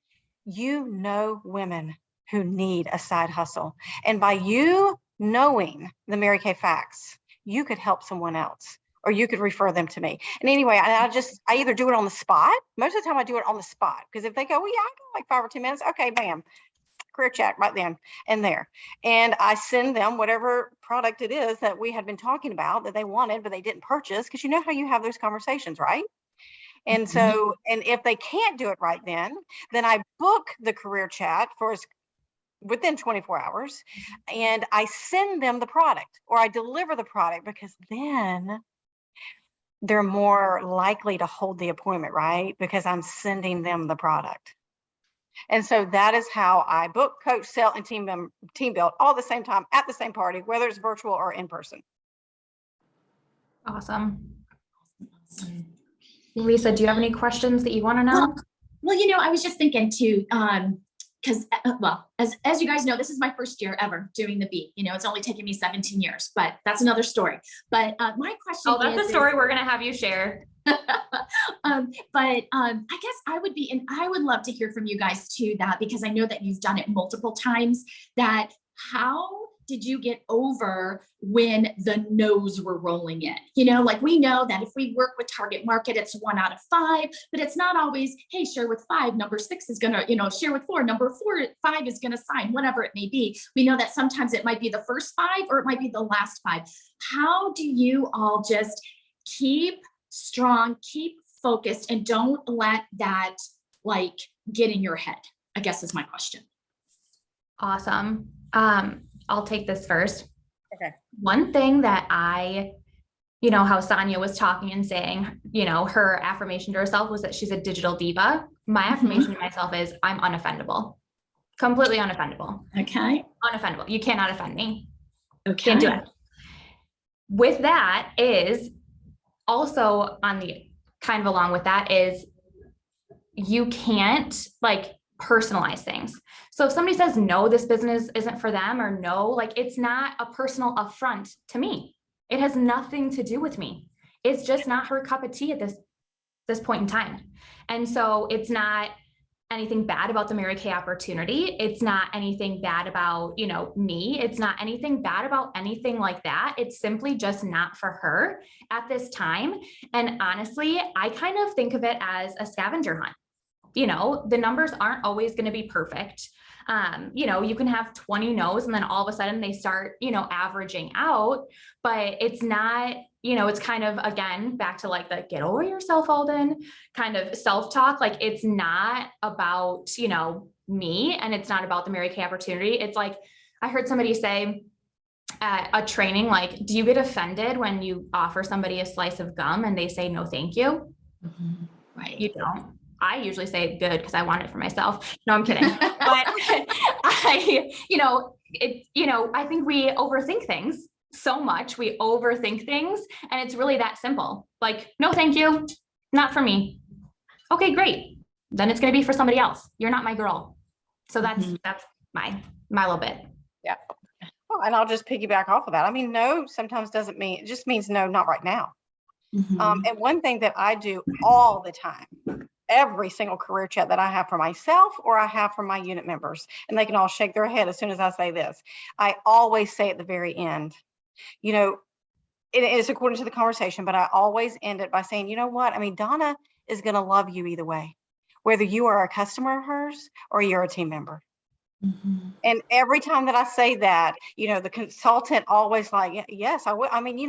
women who need a side hustle. And by you knowing the Mary Kay facts, you could help someone else, or you could refer them to me. And anyway, I either do it on the spot. Most of the time I do it on the spot, because if they go, well, yeah, I got 5 or 10 minutes. Okay, bam, career chat right then and there. And I send them whatever product it is that we had been talking about that they wanted, but they didn't purchase, because you know how you have those conversations, right? And so, and if they can't do it right then I book the career chat for as within 24 hours, and I send them the product or I deliver the product, because then they're more likely to hold the appointment, right? Because I'm sending them the product. And so that is how I book, coach, sell, and team build all at the same time at the same party, whether it's virtual or in person. Awesome. Lisa, do you have any questions that you want to know? Well, I was just thinking too, because, well, as you guys know, this is my first year ever doing the beat. It's only taken me 17 years, but that's another story. But my question that's a story we're going to have you share. I guess I would love to hear from you guys too, because I know that you've done it multiple times, that how did you get over when the no's were rolling in? Like we know that if we work with target market, it's 1 out of 5, but it's not always, hey, share with 5, number 6 is going to, share with 4, number 5 is going to sign, whatever it may be. We know that sometimes it might be the first 5 or it might be the last 5. How do you all just keep strong, keep focused, and don't let that get in your head, I guess is my question. Awesome. I'll take this first. Okay. One thing that how Sonia was talking and saying, her affirmation to herself was that she's a digital diva. My affirmation to myself is I'm unoffendable, completely unoffendable. Okay. Unoffendable. You cannot offend me. Okay. Can't do it. With that is also on the kind of along with that is you can't personalize things. So if somebody says, no, this business isn't for them, or no, it's not a personal affront to me. It has nothing to do with me. It's just not her cup of tea at this point in time. And so it's not anything bad about the Mary Kay opportunity. It's not anything bad about, me. It's not anything bad about anything like that. It's simply just not for her at this time. And honestly, I kind of think of it as a scavenger hunt. The numbers aren't always going to be perfect. You can have 20 no's and then all of a sudden they start, averaging out, but it's not, it's kind of, again, back to the get over yourself, Alden, kind of self-talk. It's not about, me, and it's not about the Mary Kay opportunity. It's I heard somebody say at a training, do you get offended when you offer somebody a slice of gum and they say, no, thank you? Mm-hmm. Right. You don't. I usually say good because I want it for myself. No, I'm kidding. But I think we overthink things so much. We overthink things, and it's really that simple. No, thank you. Not for me. Okay, great. Then it's going to be for somebody else. You're not my girl. So that's my little bit. Yeah. Well, and I'll just piggyback off of that. I mean, no sometimes doesn't mean, it just means no, not right now. Mm-hmm. And one thing that I do all the time, every single career chat that I have for myself or I have for my unit members, and they can all shake their head as soon as I say this, I always say at the very end, it is according to the conversation, but I always end it by saying, you know what? I mean, Donna is going to love you either way, whether you are a customer of hers or you're a team member. Mm-hmm. And every time that I say that, the consultant always yes, I will. I mean, you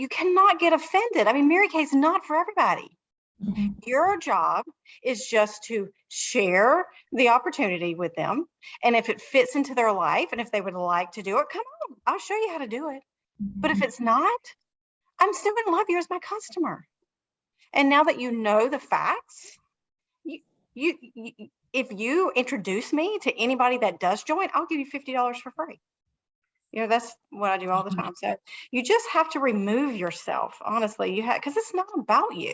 cannot get offended. I mean, Mary Kay's not for everybody. Mm-hmm. Your job is just to share the opportunity with them. And if it fits into their life and if they would like to do it, come on, I'll show you how to do it. Mm-hmm. But if it's not, I'm still going to love you as my customer. And now that you know the facts, you if you introduce me to anybody that does join, I'll give you $50 for free. That's what I do all the time. So you just have to remove yourself, honestly, because it's not about you.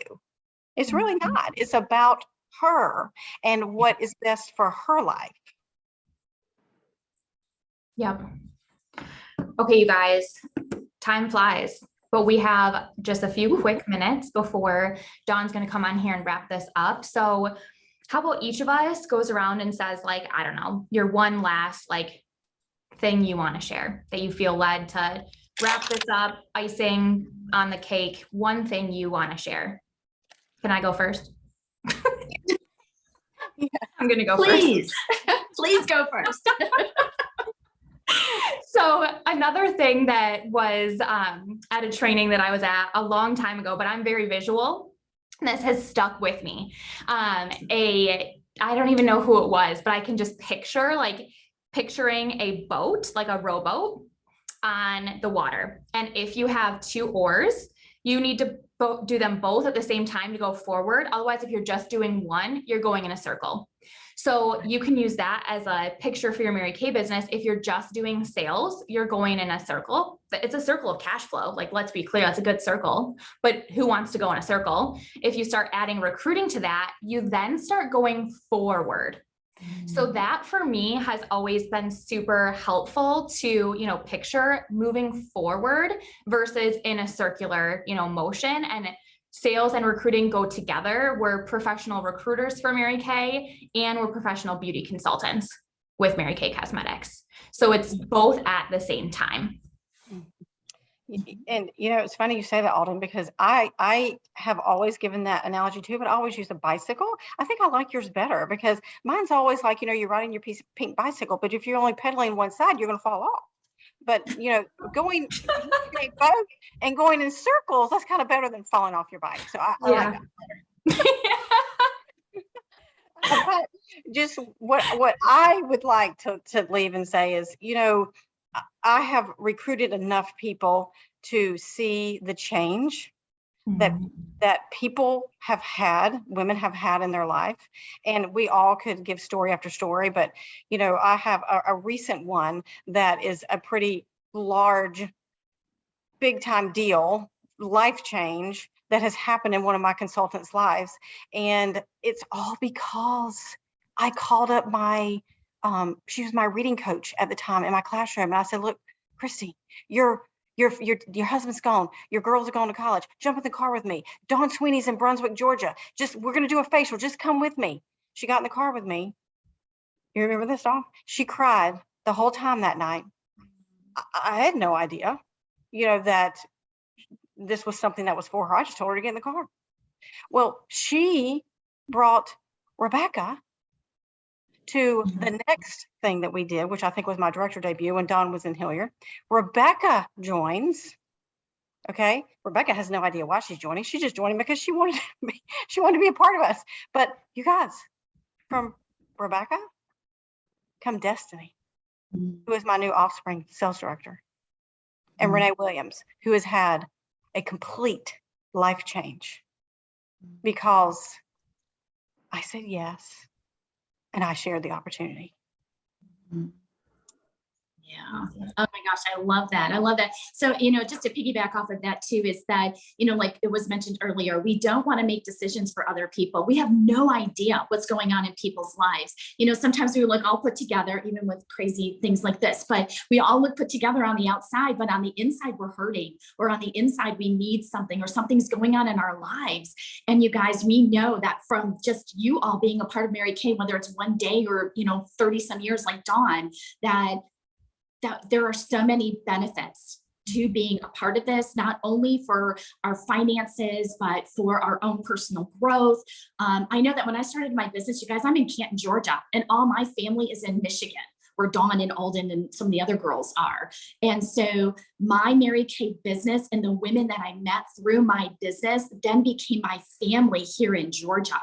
It's really not. It's about her and what is best for her life. Yep. Okay, you guys, time flies, but we have just a few quick minutes before Dawn's going to come on here and wrap this up. So how about each of us goes around and says, I don't know, your one last thing you want to share that you feel led to wrap this up, icing on the cake, one thing you want to share. Can I go first? Yeah. I'm going to go Please. first. Please go first. So another thing that was at a training that I was at a long time ago, but I'm very visual. This has stuck with me. A I don't even know who it was, but I can just picturing a boat, like a rowboat on the water. And if you have 2 oars, you need to do them both at the same time to go forward. Otherwise, if you're just doing one, you're going in a circle. So you can use that as a picture for your Mary Kay business. If you're just doing sales, you're going in a circle. It's a circle of cash flow. Like, let's be clear, that's a good circle, but who wants to go in a circle? If you start adding recruiting to that, you then start going forward. So that for me has always been super helpful to, picture moving forward versus in a circular, motion. And sales and recruiting go together. We're professional recruiters for Mary Kay, and we're professional beauty consultants with Mary Kay Cosmetics. So it's both at the same time. And it's funny you say that, Alden, because I have always given that analogy too, but I always use a bicycle. I think I like yours better because mine's always like, you're riding your piece of pink bicycle, but if you're only pedaling one side, you're going to fall off. But going both and going in circles, that's kind of better than falling off your bike. So I like that better. But just what I would like to leave and say is, I have recruited enough people to see the change that people have had, women have had in their life. And we all could give story after story, but I have a recent one that is a pretty large, big time deal, life change that has happened in one of my consultants' lives. And it's all because I called up she was my reading coach at the time in my classroom. And I said, look, Christy, your husband's gone. Your girls are going to college. Jump in the car with me. Sweeney's in Brunswick, Georgia. We're going to do a facial. Just come with me. She got in the car with me. You remember this, Dawn? She cried the whole time that night. I had no idea, that this was something that was for her. I just told her to get in the car. Well, she brought Rebecca to the next thing that we did, which I think was my director debut when Dawn was in Hilliard. Rebecca joins. Okay. Rebecca has no idea why she's joining. She's just joining because she wanted to be a part of us. But you guys, from Rebecca come Destiny, who is my new Offspring sales director, and Renee Williams, who has had a complete life change because I said yes. And I shared the opportunity. Yeah. Oh my gosh, I love that. I love that. So, just to piggyback off of that too, is that, like it was mentioned earlier, we don't want to make decisions for other people. We have no idea what's going on in people's lives. Sometimes we look all put together, even with crazy things like this, but we all look put together on the outside, but on the inside, we're hurting, or on the inside, we need something, or something's going on in our lives. And you guys, we know that from just you all being a part of Mary Kay, whether it's one day or, 30 some years like Dawn, that there are so many benefits to being a part of this, not only for our finances, but for our own personal growth. I know that when I started my business, you guys, I'm in Canton, Georgia, and all my family is in Michigan, where Dawn and Alden and some of the other girls are. And so my Mary Kay business and the women that I met through my business then became my family here in Georgia.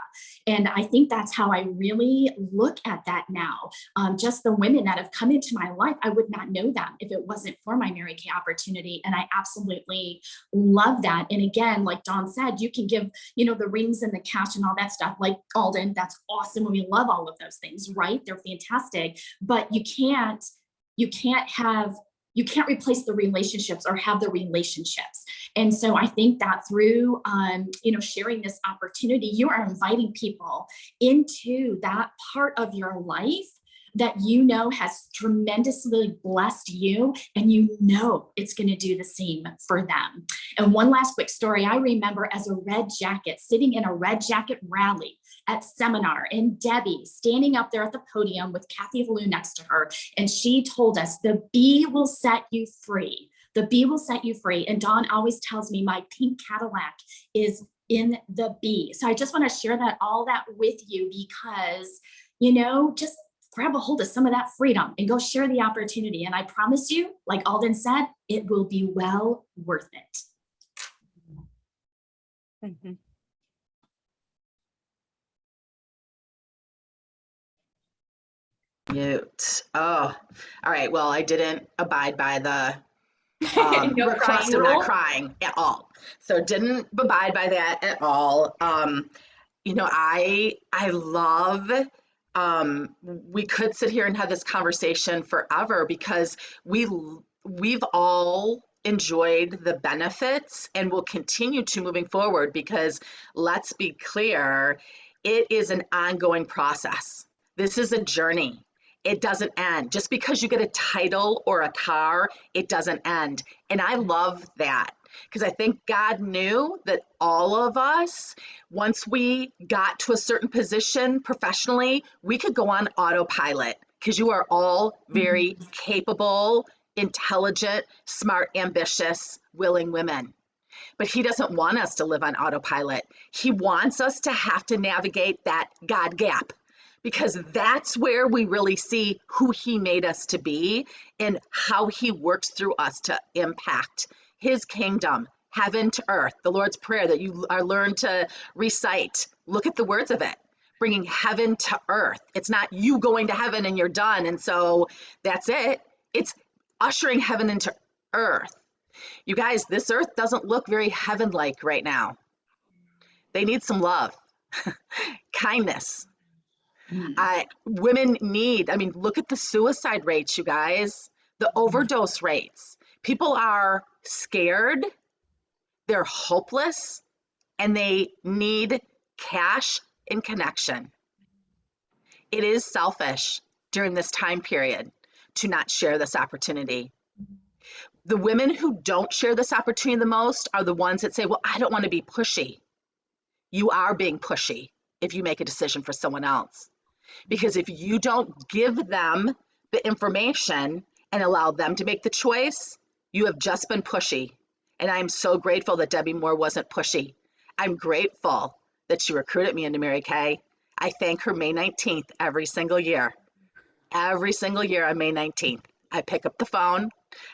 And I think that's how I really look at that now. Just the women that have come into my life, I would not know them if it wasn't for my Mary Kay opportunity. And I absolutely love that. And again, like Dawn said, you can give, the rings and the cash and all that stuff, like Alden, that's awesome. We love all of those things, right? They're fantastic, but you can't replace the relationships or have the relationships. And so I think that through, sharing this opportunity, you are inviting people into that part of your life that has tremendously blessed you, and it's going to do the same for them. And one last quick story. I remember as a red jacket, sitting in a red jacket rally at seminar, and Debbie standing up there at the podium with Kathy Lou next to her. And she told us, the bee will set you free. The bee will set you free. And Dawn always tells me my pink Cadillac is in the bee. So I just want to share all that with you because, just grab a hold of some of that freedom and go share the opportunity. And I promise you, like Alden said, it will be well worth it. Mm-hmm. Mute. Oh, all right. Well, I didn't abide by the No request crying of not rule. crying at all. So didn't abide by that at all. I love, we could sit here and have this conversation forever because we've all enjoyed the benefits and will continue to moving forward because let's be clear, it is an ongoing process. This is a journey. It doesn't end. Just because you get a title or a car, it doesn't end. And I love that because I think God knew that all of us, once we got to a certain position professionally, we could go on autopilot because you are all very capable, intelligent, smart, ambitious, willing women. But He doesn't want us to live on autopilot. He wants us to have to navigate that God gap because that's where we really see who He made us to be and how He works through us to impact His kingdom, heaven to earth, the Lord's Prayer that you are learned to recite. Look at the words of it, bringing heaven to earth. It's not you going to heaven and you're done. And so that's it. It's ushering heaven into earth. You guys, this earth doesn't look very heaven-like right now. They need some love, kindness. Women need, look at the suicide rates, you guys, the overdose rates. People are scared, they're hopeless, and they need cash and connection. It is selfish during this time period to not share this opportunity. The women who don't share this opportunity the most are the ones that say, well, I don't want to be pushy. You are being pushy if you make a decision for someone else. Because if you don't give them the information and allow them to make the choice, you have just been pushy. And I'm so grateful that Debbie Moore wasn't pushy. I'm grateful that she recruited me into Mary Kay. I thank her May 19th every single year. Every single year on May 19th, I pick up the phone.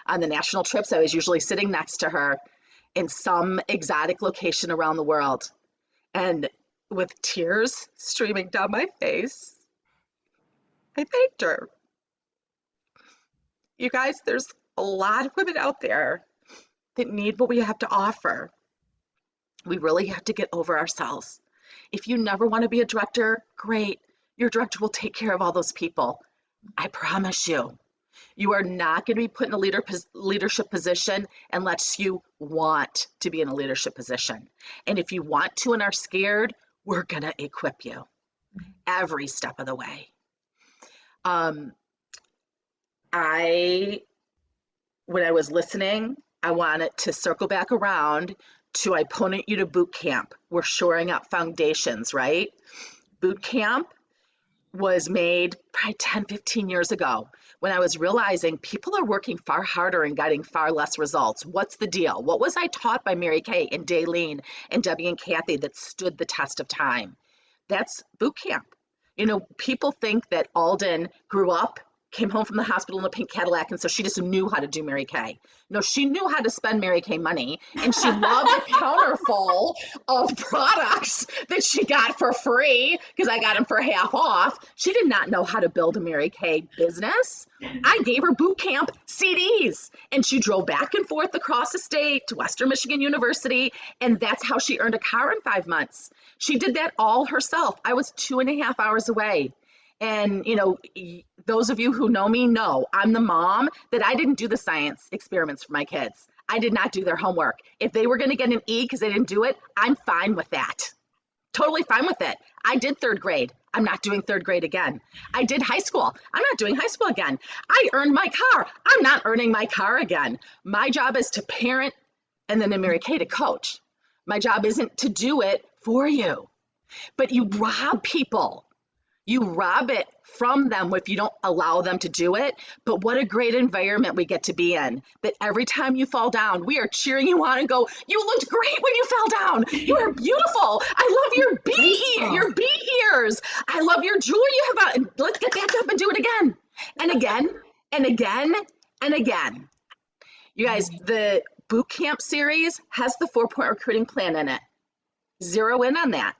On the national trips, I was usually sitting next to her in some exotic location around the world. And with tears streaming down my face, I thanked her. You guys, there's a lot of women out there that need what we have to offer. We really have to get over ourselves. If you never want to be a director, great. Your director will take care of all those people. I promise you. You are not going to be put in a leadership position unless you want to be in a leadership position. And if you want to and are scared, we're going to equip you every step of the way. When I was listening, I wanted to circle back around to I point you to boot camp. We're shoring up foundations, right? Boot camp was made probably 10, 15 years ago when I was realizing people are working far harder and getting far less results. What's the deal? What was I taught by Mary Kay and Daylene and Debbie and Kathy that stood the test of time? That's boot camp. People think that Alden grew up, came home from the hospital in a pink Cadillac, and so she just knew how to do Mary Kay. No, she knew how to spend Mary Kay money, and she loved a counter full of products that she got for free because I got them for half off. She did not know how to build a Mary Kay business. I gave her boot camp CDs, and she drove back and forth across the state to Western Michigan University, and that's how she earned a car in 5 months. She did that all herself. I was 2.5 hours away. And, those of you who know me know I'm the mom that I didn't do the science experiments for my kids. I did not do their homework. If they were going to get an E because they didn't do it, I'm fine with that. Totally fine with it. I did 3rd grade. I'm not doing 3rd grade again. I did high school. I'm not doing high school again. I earned my car. I'm not earning my car again. My job is to parent and then in Mary Kay to coach. My job isn't to do it for you. But you rob people. You rob it from them if you don't allow them to do it. But what a great environment we get to be in. That every time you fall down, we are cheering you on and go, you looked great when you fell down. You are beautiful. I love your bee ears. I love your jewelry you have out. Let's get back up and do it again. And again, and again, and again. You guys, the boot camp series has the 4-point recruiting plan in it. Zero in on that.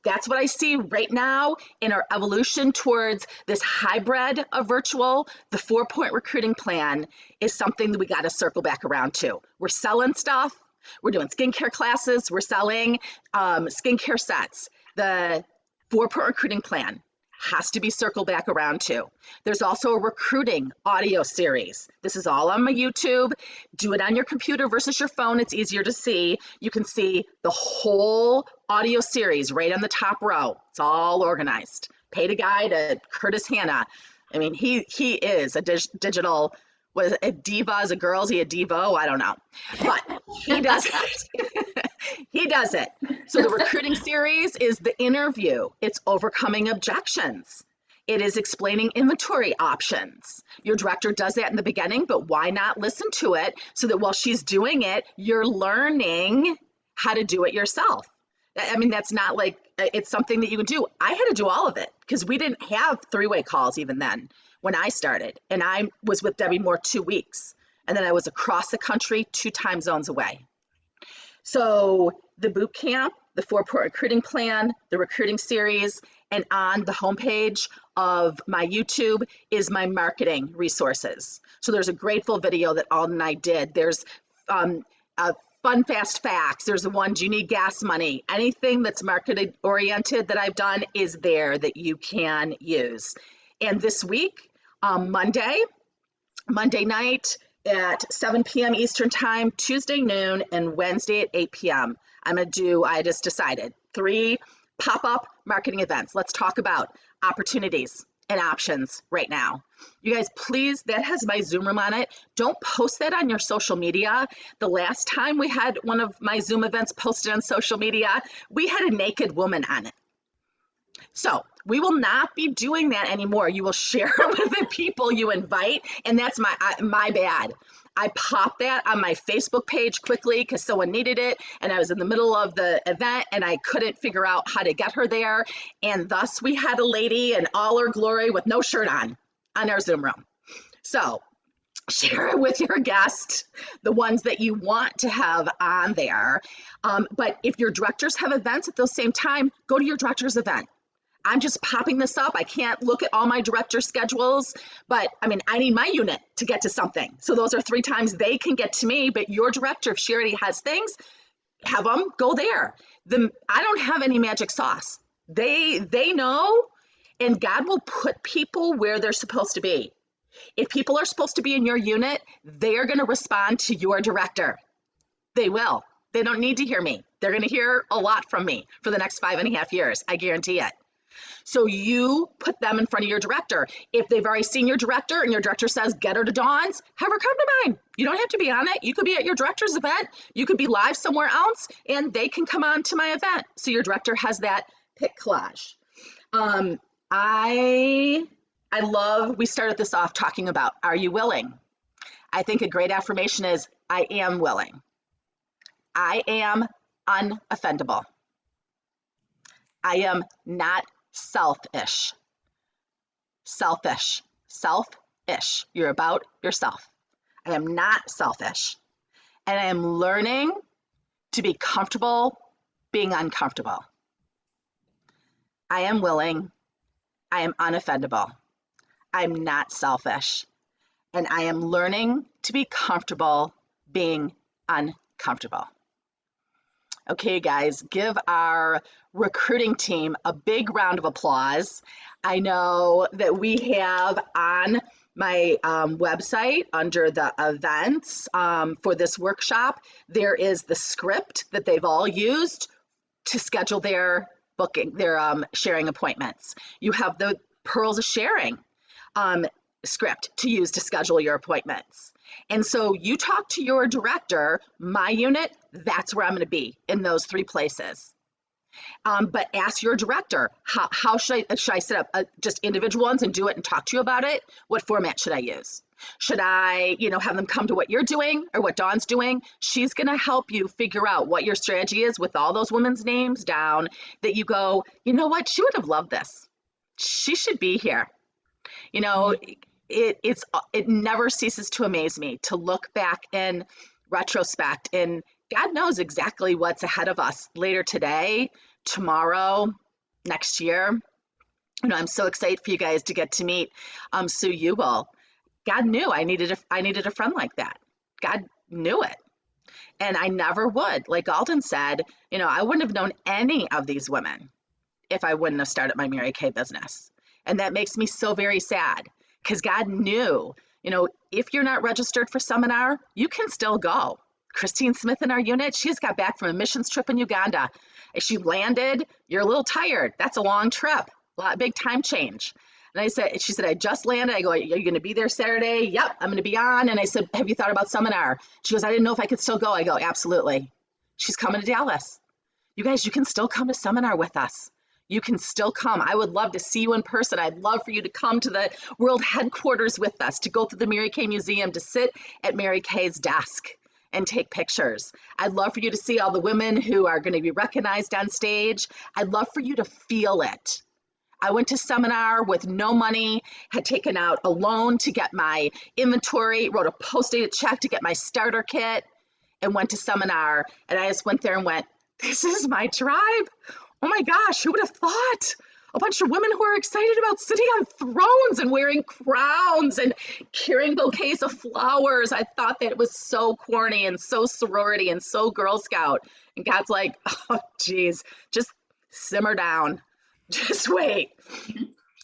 That's what I see right now in our evolution towards this hybrid of virtual. The 4-point recruiting plan is something that we got to circle back around to. We're selling stuff. We're doing skincare classes. We're selling skincare sets. The 4-point recruiting plan has to be circled back around to. There's also a recruiting audio series. This is all on my YouTube. Do it on your computer versus your phone. It's easier to see. You can see the whole audio series right on the top row. It's all organized. Paid a guy to Curtis Hanna. I mean, he is a digital, was a diva as a girl? Is he a divo? I don't know. But he does it. He does it. So the recruiting series is the interview. It's overcoming objections. It is explaining inventory options. Your director does that in the beginning, but why not listen to it so that while she's doing it, you're learning how to do it yourself. I mean, that's not like, it's something that you can do. I had to do all of it because we didn't have 3-way calls even then when I started. And I was with Debbie Moore 2 weeks. And then I was across the country, 2 time zones away. So the boot camp, the 4-point recruiting plan, the recruiting series, and on the homepage of my YouTube is my marketing resources. So there's a grateful video that Alden and I did. There's a fun, fast facts. There's the one, do you need gas money? Anything that's marketed oriented that I've done is there that you can use. And this week, Monday night, at 7 p.m. Eastern time, Tuesday noon, and Wednesday at 8 p.m. I just decided 3 pop-up marketing events. Let's talk about opportunities and options right now. You guys, please, that has my Zoom room on it. Don't post that on your social media. The last time we had one of my Zoom events posted on social media, we had a naked woman on it. So we will not be doing that anymore. You will share it with the people you invite, and that's my bad. I popped that on my Facebook page quickly because someone needed it, and I was in the middle of the event, and I couldn't figure out how to get her there, and thus we had a lady in all her glory with no shirt on our Zoom room. So share it with your guests, the ones that you want to have on there. But if your directors have events at the same time, go to your director's event. I'm just popping this up. I can't look at all my director schedules, but I mean, I need my unit to get to something. So those are 3 times they can get to me, but your director, if she already has things, have them go there. I don't have any magic sauce. They know, and God will put people where they're supposed to be. If people are supposed to be in your unit, they are going to respond to your director. They will. They don't need to hear me. They're going to hear a lot from me for the next 5.5 years. I guarantee it. So you put them in front of your director. If they've already seen your director and your director says, get her to Dawn's, have her come to mine. You don't have to be on it. You could be at your director's event. You could be live somewhere else and they can come on to my event. So your director has that pick collage. I love, we started this off talking about, are you willing? I think a great affirmation is, I am willing. I am unoffendable. I am not selfish. Selfish. You're about yourself. I am not selfish. And I am learning to be comfortable being uncomfortable. I am willing. I am unoffendable. I'm not selfish. And I am learning to be comfortable being uncomfortable. Okay, guys, give our recruiting team a big round of applause. I know that we have on my website under the events for this workshop, there is the script that they've all used to schedule their booking, their sharing appointments. You have the Pearls of Sharing script to use to schedule your appointments. And so you talk to your director, my unit, that's where I'm going to be in those 3 places. But ask your director, how should I set up just individual ones and do it and talk to you about it? What format should I use? Should I, have them come to what you're doing or what Dawn's doing? She's going to help you figure out what your strategy is with all those women's names down that you go, you know what? She would have loved this. She should be here. It never ceases to amaze me to look back in retrospect, and God knows exactly what's ahead of us later today, tomorrow, next year. You know, I'm so excited for you guys to get to meet Sue Ubel. God knew I needed a friend like that. God knew it. And I never would. Like Alden said, you know, I wouldn't have known any of these women if I wouldn't have started my Mary Kay business. And that makes me so very sad because God knew, you know, if you're not registered for seminar, you can still go. Christine Smith in our unit, she just got back from a missions trip in Uganda. As she landed, you're a little tired. That's a long trip, a lot big time change. And she said, I just landed. I go, are you going to be there Saturday? Yep, I'm going to be on. And I said, have you thought about seminar? She goes, I didn't know if I could still go. I go, absolutely. She's coming to Dallas. You guys, you can still come to seminar with us. You can still come. I would love to see you in person. I'd love for you to come to the world headquarters with us, to go to the Mary Kay Museum, to sit at Mary Kay's desk and take pictures. I'd love for you to see all the women who are going to be recognized on stage. I'd love for you to feel it. I went to seminar with no money, had taken out a loan to get my inventory, wrote a post-dated check to get my starter kit, and went to seminar. And I just went there and went, this is my tribe. Oh my gosh, who would have thought? A bunch of women who are excited about sitting on thrones and wearing crowns and carrying bouquets of flowers. I thought that it was so corny and so sorority and so Girl Scout. And God's like, oh, geez, just simmer down. Just wait.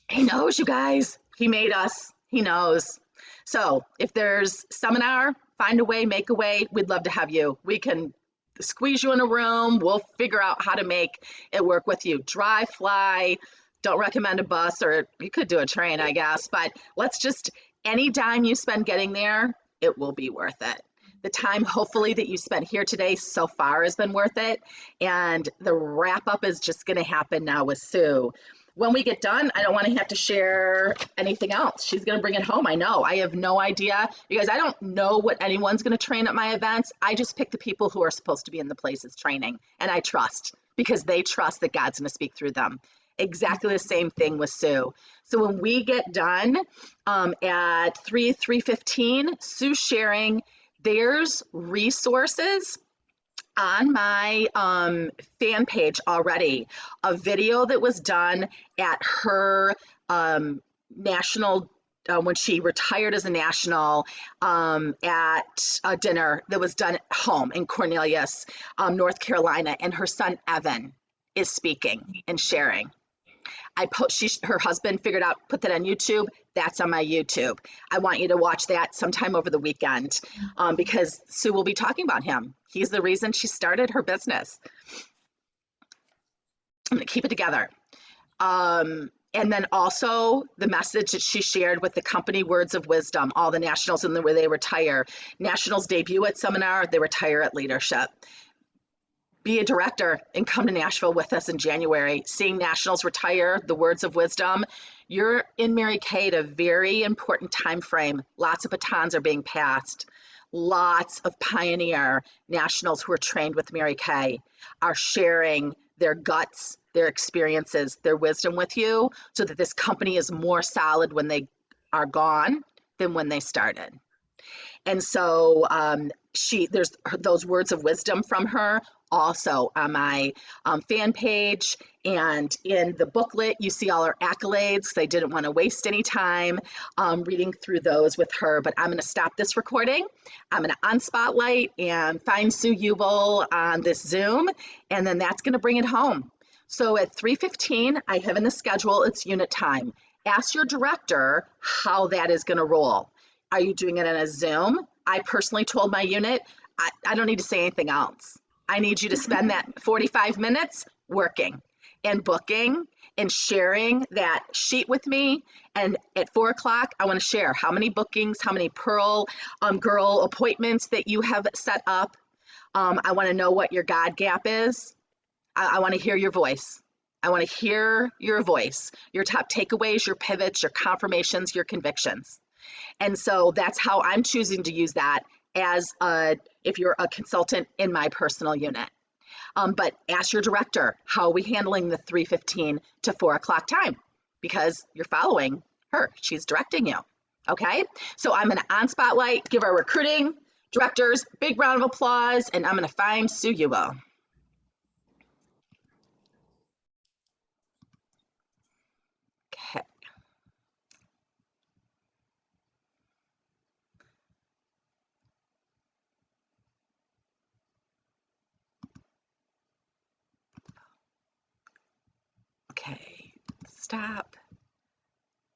He knows, you guys. He made us. He knows. So if there's seminar, find a way, make a way. We'd love to have you. We can squeeze you in a room. We'll figure out how to make it work with you. Drive, fly. Don't recommend a bus, or you could do a train, I guess. But let's just, any dime you spend getting there, it will be worth it. The time, hopefully, that you spent here today so far has been worth it. And the wrap up is just going to happen now with Sue. When we get done, I don't want to have to share anything else. She's going to bring it home. I know. I have no idea. You guys, I don't know what anyone's going to train at my events. I just pick the people who are supposed to be in the places training. And I trust, because they trust that God's going to speak through them. Exactly the same thing with Sue. So when we get done at 3:15, Sue's sharing. There's resources on my fan page already, a video that was done at her national, when she retired as a national, at a dinner that was done at home in Cornelius, North Carolina, and her son Evan is speaking and sharing. Her husband figured out, put that on YouTube. That's on my YouTube. I want you to watch that sometime over the weekend, because Sue will be talking about him. He's the reason she started her business. I'm gonna keep it together. And then also the message that she shared with the company Words of Wisdom, all the nationals, and where they retire. Nationals debut at seminar, they retire at leadership. Be a director and come to Nashville with us in January. Seeing nationals retire, the Words of Wisdom. You're in Mary Kay at a very important time frame. Lots of batons are being passed. Lots of pioneer nationals who are trained with Mary Kay are sharing their guts, their experiences, their wisdom with you, so that this company is more solid when they are gone than when they started. And so there's those words of wisdom from her also on my fan page, and in the booklet you see all her accolades, because I didn't want to waste any time reading through those with her. But I'm going to stop this recording. I'm going to unspotlight and find Sue Ubel on this Zoom, and then that's going to bring it home. So at 3:15, I have in the schedule, it's unit time. Ask your director how that is going to roll. Are you doing it in a Zoom? I personally told my unit, I don't need to say anything else. I need you to spend that 45 minutes working and booking and sharing that sheet with me. And at 4 o'clock, I want to share how many bookings, how many Pearl Girl appointments that you have set up. I want to know what your God gap is. I want to hear your voice. I want to hear your voice, your top takeaways, your pivots, your confirmations, your convictions. And so that's how I'm choosing to use that as if you're a consultant in my personal unit. But ask your director, how are we handling the 3:15 to 4 o'clock time? Because you're following her. She's directing you. Okay? So I'm going to on spotlight, give our recruiting directors big round of applause, and I'm going to find Sue Ubel. Stop.